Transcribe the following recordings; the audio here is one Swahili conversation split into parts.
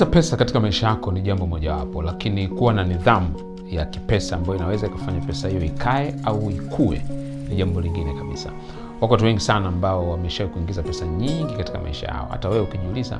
Pesa katika maisha yako ni jambo mojawapo, lakini kuwa na nidhamu ya kipesa ambayo inaweza kufanya pesa hiyo ikae au ikue ni jambo lingine kabisa. Wako watu wengi sana ambao wameshawahi kuingiza pesa nyingi katika maisha yao. Hata wewe ukijiuliza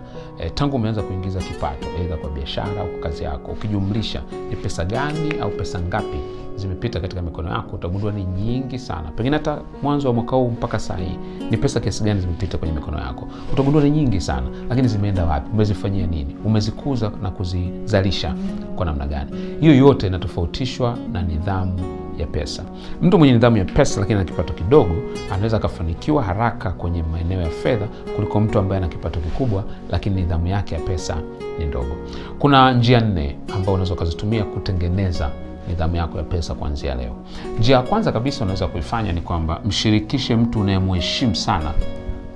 tangu umeanza kuingiza kipato aidha kwa biashara au kwa kazi yako, ukijumlisha ni pesa gani au pesa ngapi zimepita katika mikono yako, utagundua ni nyingi sana. Pengine hata mwanzo wa mwaka huu mpaka saa hii ni pesa kiasi gani zimepita kwenye mikono yako, utagundua ni nyingi sana. Lakini zimeenda wapi? Umezifanyia nini? Umezikuza na kuzizalisha kwa namna gani? Hiyo yote inatofautishwa na nidhamu ya pesa. Mtu mwenye nidhamu ya pesa lakini ana kipato kidogo anaweza kufanikiwa haraka kwenye maeneo ya fedha kuliko mtu ambaye ana kipato kikubwa lakini nidhamu yake ya pesa ni ndogo. Kuna njia 4 ambazo unaweza kuzitumia kutengeneza nidhamu yako ya pesa kuanzia leo. Njia ya kwanza kabisa unaweza kuifanya ni kwamba mshirikishe mtu unayemheshimu sana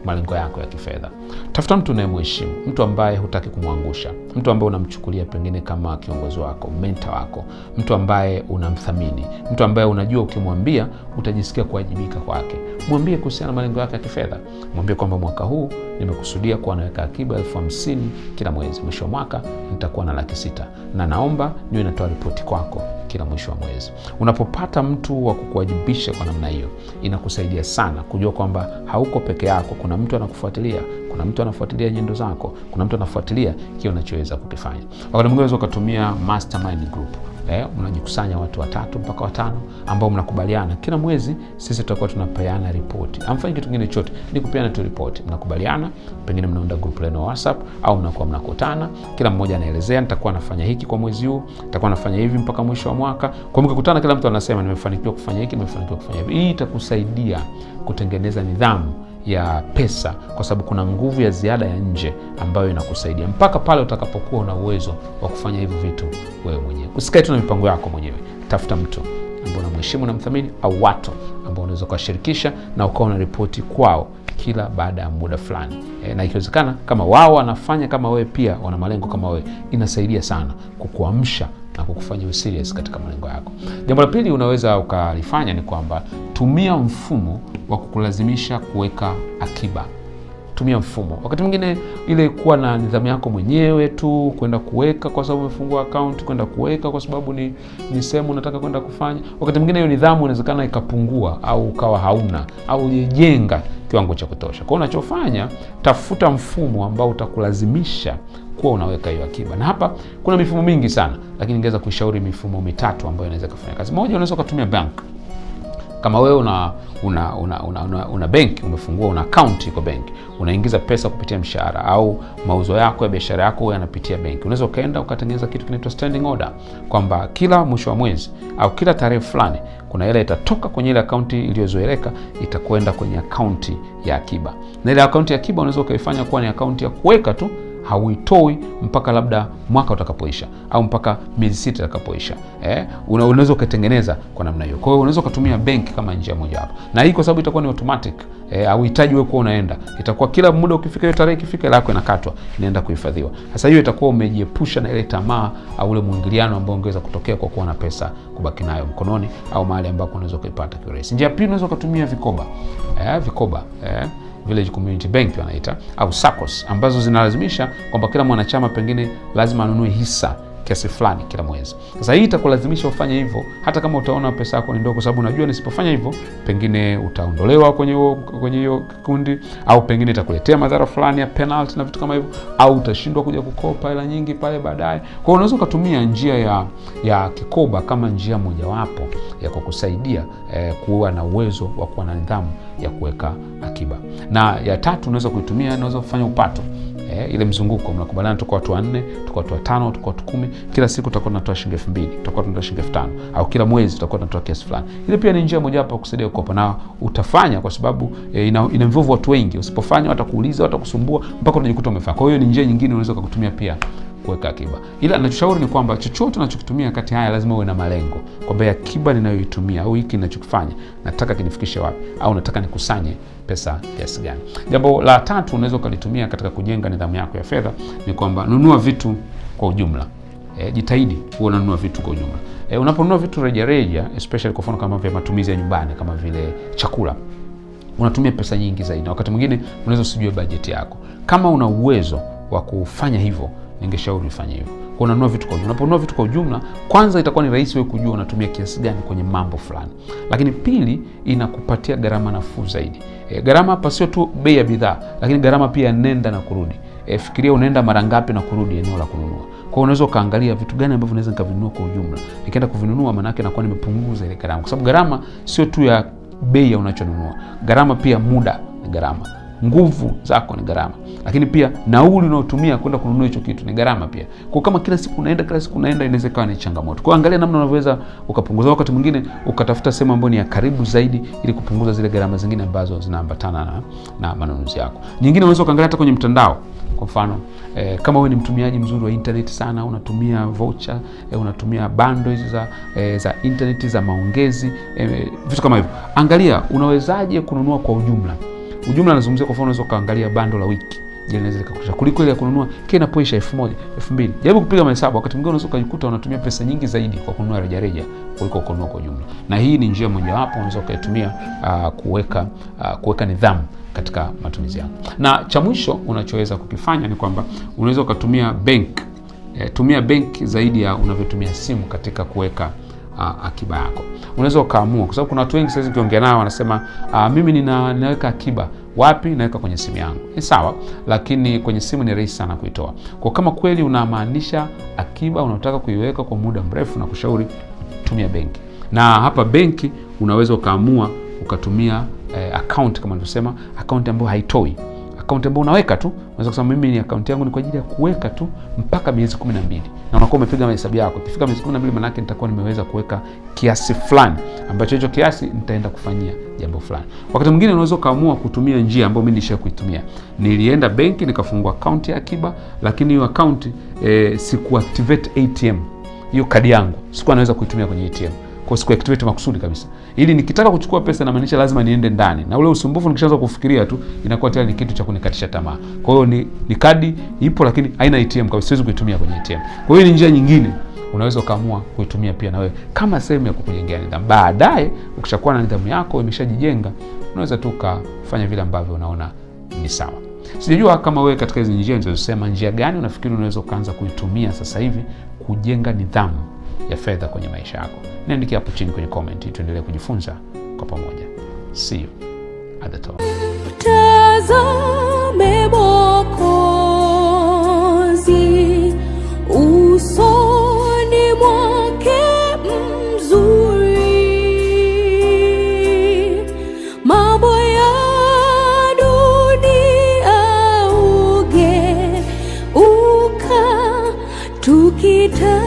malengo yako ya kifedha. Tafuta mtu unayemheshimu, mtu ambaye hutaki kumwangusha, mtu ambaye unamchukulia pengine kama kiongozi wako, mentor wako, mtu ambaye unamthamini, mtu ambaye unajua ukimwambia utajisikia kuwajibika kwake. Mwambie kuhusiana na malengo yake ya kifedha. Mwambie kwamba mwaka huu nimekusudia kuwa naweka akiba 50,000 kila mwezi. Mwisho wa mwaka nitakuwa na 600,000 na naomba niwe natoa ripoti kwako kila mwisho wa mwezi. Unapopata mtu wa kukuwajibisha kwa namna hiyo, inakusaidia sana kujua kwamba hauko peke yako. Kuna mtu anakufuatilia, kuna mtu anafuatilia nyendo zako, kuna mtu anafuatilia kile unachoweza kukifanya. Wakati mwingine unaweza kutumia mastermind group. Unajikusanya watu 3 mpaka 5 ambao mnakubaliana kila mwezi sisi tutakuwa tunapeana ripoti. Hamfanyi kitu kingine chochote, ni kupeana tu ripoti. Mnakubaliana, pengine mnaunda group leno WhatsApp au mnakuwa mnakutana, kila mmoja anaelezea nitakuwa nafanya hiki kwa mwezi huu, nitakuwa nafanya hivi mpaka mwisho wa mwaka. Kwa mkikutana kila mtu anasema nimefanikiwa kufanya hiki, nimefanikiwa kufanya hivi. Hii itakusaidia kutengeneza nidhamu ya pesa kwa sababu kuna nguvu ya ziada ya nje ambayo inakusaidia mpaka pale utakapokuwa una uwezo wa kufanya hivi vitu wewe mwenyewe. Usikae tu na mipango yako mwenyewe. Tafuta mtu ambaye unamheshimu na mthamini au watu ambao unaweza kuwashirikisha na ukawa na ripoti kwao kila baada ya muda fulani. Na ikiwezekana kama wao wanafanya kama wewe pia wana malengo kama wewe, inasaidia sana kukuamsha na kukufanya uwe serious katika malengo yako. Jambo la pili unaweza ukalifanya ni kwamba tumia mfumo wa kukulazimisha kuweka akiba. Tumia mfumo. Wakati mwingine ile kuwa na nidhamu yako mwenyewe tu, kwenda kuweka kwa sababu umefungua account, kwenda kuweka kwa sababu ni sehemu unataka kwenda kufanya. Wakati mwingine hiyo nidhamu inawezekana ikapungua au ukawa hauna au ujenga kiwango cha kutosha. Kwa unachofanya, tafuta mfumo ambao utakulazimisha kuwa unaweka hiyo akiba. Na hapa kuna mifumo mingi sana, lakini ningeweza kuishauri mifumo 3 ambayo inaweza kufanya kazi. Moja, unaweza kutumia bank. Kama wewe una benki, umefungua una account iko benki, unaingiza pesa kupitia mshahara au mauzo yako ya biashara yako yanapitia benki, unaweza ukaenda ukatengeneza kitu kinaitwa standing order kwamba kila mwisho wa mwezi au kila tarehe fulani kuna ile itatoka kwenye ile account iliyozoeleka itakwenda kwenye account ya akiba. Na ile account ya akiba unaweza ukaifanya kuwa ni account ya kuweka tu, hauitoi mpaka labda mwaka utakapoisha au mpaka miezi 6 itakapoisha. Unaweza kutengeneza kwa namna hiyo. Kwa hiyo unaweza kutumia benki kama njia moja hapo. Na hii kwa sababu itakuwa ni automatic, au hitaji wewe kuwa unaenda. Itakuwa kila muda ukifika hiyo tarehe ikifika lako inakatwa, inaenda kuhifadhiwa. Sasa hiyo itakuwa umejiepusha na ile tamaa au ule muingiliano ambao ungeweza kutokea kwa kuwa na pesa kubaki nayo mkononi au mahali ambako unaweza kuipata kirahisi. Njia pili, unaweza kutumia vikoba. Village Community Bank wanaita au SACCOS, ambazo zinalazimisha kwamba kila mwanachama pengine lazima anunue hisa kiasi fulani kila mwezi. Sasa hii itakulazimisha ufanye hivyo hata kama utaona pesa yako ni ndogo, kwa sababu unajua nisipofanya hivyo pengine utaondolewa kwenye hiyo kikundi, au pengine itakuletea madhara fulani ya penalty na vitu kama hivyo, au utashindwa kuja kukopa hela nyingi pale baadaye. Kwa hiyo unaweza kutumia njia ya kikoba kama njia mojawapo ya kukusaidia kuwa na uwezo wa kuwa na nidhamu ya kuweka akiba. Na ya tatu unaweza kuitumia, unaweza kufanya upato. Ile mzunguko, mnakubaliana tuko watu 4, tuko watu 5, tuko watu 10, kila siku tutakuwa tunatoa shilingi 2,000, tutakuwa tunatoa shilingi 5,000 au kila mwezi tutakuwa tunatoa kiasi fulani. Ile pia ni njia moja hapo kusaidia kukopa, na utafanya kwa sababu inamvuvu watu wengi. Usipofanya watakuuliza, watakusumbua mpaka unajikuta umefanya. Kwa hiyo ni njia nyingine unaweza kutumia pia kuweka akiba. Ila ninachoshauri ni kwamba chochote unachokitumia kati haya lazima uwe na malengo. Kwamba akiba ninayoitumia au hiki ninachokifanya nataka kinifikishe wapi, au nataka nikusanye pesa kiasi gani. Jambo la tatu unaweza kulitumia katika kujenga nidhamu yako ya fedha ni kwamba nunua vitu kwa ujumla. Jitahidi uwe unanunua vitu kwa ujumla. Unaponunua vitu reja, especially kwa mfano kama vya matumizi ya nyumbani kama vile chakula, unatumia pesa nyingi zaidi. Na wakati mwingine unaweza usijue bajeti yako. Kama una uwezo wa kufanya hivyo, ningeshauri ufanye hivyo. Kwa unanunua vitu kwa ujumla. Unaponunua vitu kwa ujumla, kwanza itakuwa ni rahisi wewe kujua unatumia kiasi gani kwenye mambo fulani. Lakini pili, inakupatia gharama nafuu zaidi. Gharama hapa sio tu bei ya bidhaa, lakini gharama pia nenda na kurudi. Fikiria unaenda mara ngapi na kurudi eneo la kununua. Kwa unaweza kaangalia vitu gani ambavyo naweza nikavinunua kwa ujumla. Nikienda kuvinunua maana yake nakuwa nimepunguza ile gharama. Kwa sababu gharama sio tu ya bei ya unachonunua. Gharama pia muda ni gharama. Nguvu zako ni gharama. Lakini pia nauli unayotumia kwenda kununua hicho kitu ni gharama pia. Kwa kama kila siku unaenda inaweza kuwa ni changamoto. Kwa angalia namna unavyoweza ukapunguza. Wakati mwingine ukatafuta sehemu ambayo ni ya karibu zaidi ili kupunguza zile gharama zingine ambazo zinaambatana na manunuzi yako. Nyingine unaweza kaangalia hata kwenye mtandao. Kwa mfano, kama wewe ni mtumiaji mzuri wa internet sana, unatumia voucher, unatumia bundles za internet za maongezi, vitu kama hivyo. Angalia unawezaje kununua kwa ujumla. Ujumla nazungumzia kwa mfano unaweza kaangalia bundle la wiki. Je, inaweza kukusha kuliko ile ya kununua kile inapoisha 1000, 2000. Jaribu kupiga mahesabu, wakati mwingine unaweza kujikuta unatumia pesa nyingi zaidi kwa kununua rejareja kuliko kununua kwa ujumla. Na hii ni njia mojawapo unaweza kuitumia kuweka nidhamu katika matumizi yako. Na cha mwisho unachoweza kukifanya ni kwamba unaweza kutumia bank. Tumia bank zaidi ya unavyotumia simu katika kuweka akiba yako. Unaweza ukaamua, kwa sababu kuna watu wengi sasa ukiongea nao wanasema mimi ninaweka akiba wapi? Naweka kwenye simu yangu. Ni sawa, lakini kwenye simu ni rahisi sana kuitoa. Kwa kama kweli unamaanisha akiba unataka kuiweka kwa muda mrefu, na kushauri tumia benki. Na hapa benki unaweza ukaamua ukatumia account kama nilivyosema, account ambayo haitoi. Account ambayo unaweka tu. Unaweza kusema mimi ni account yangu ni kwa ajili ya kuweka tu mpaka miezi 12. Na unakuwa umepiga mahesabu yako. Ikifika miezi 12 maana yake nitakuwa nimeweza kuweka kiasi fulani ambacho hicho kiasi nitaenda kufanyia jambo fulani. Wakati mwingine unaweza kaamua kutumia njia ambayo mimi nisha kuitumia. Nilienda benki nikafungua account ya akiba, lakini hiyo account sikuactivate ATM. Hiyo kadi yangu sikuwa naweza kuitumia kwenye ATM. Kwa siku activate makusudi kabisa. Ili nikitaka kuchukua pesa na maanisha lazima niende ndani. Na ule usumbufu nikishaanza kufikiria tu inakuwa tayari ni kitu cha kunikatisha tamaa. Kwa hiyo ni kadi ipo lakini haina ATM kabisa, siwezi kuitumia kwenye ATM. Kwa hiyo ni njia nyingine unaweza kaamua kuitumia pia na wewe kama sehemu ya kukujengea nidhamu. Baadaye ukishakuwa na nidhamu yako imeshajijenga, unaweza tu kufanya vile ambavyo unaona ni sawa. Sijajua kama wewe katika hizo njia nilizosema, njia gani unafikiri unaweza kuanza kuitumia sasa hivi kujenga nidhamu ya fedha kwenye maisha yako. Niandikia hapo chini kwenye comment, tuendelee kujifunza kwa pamoja. See you at the top. Tazame Mwokozi, usoni mwake mzuri, mambo ya dunia ugeuka tukita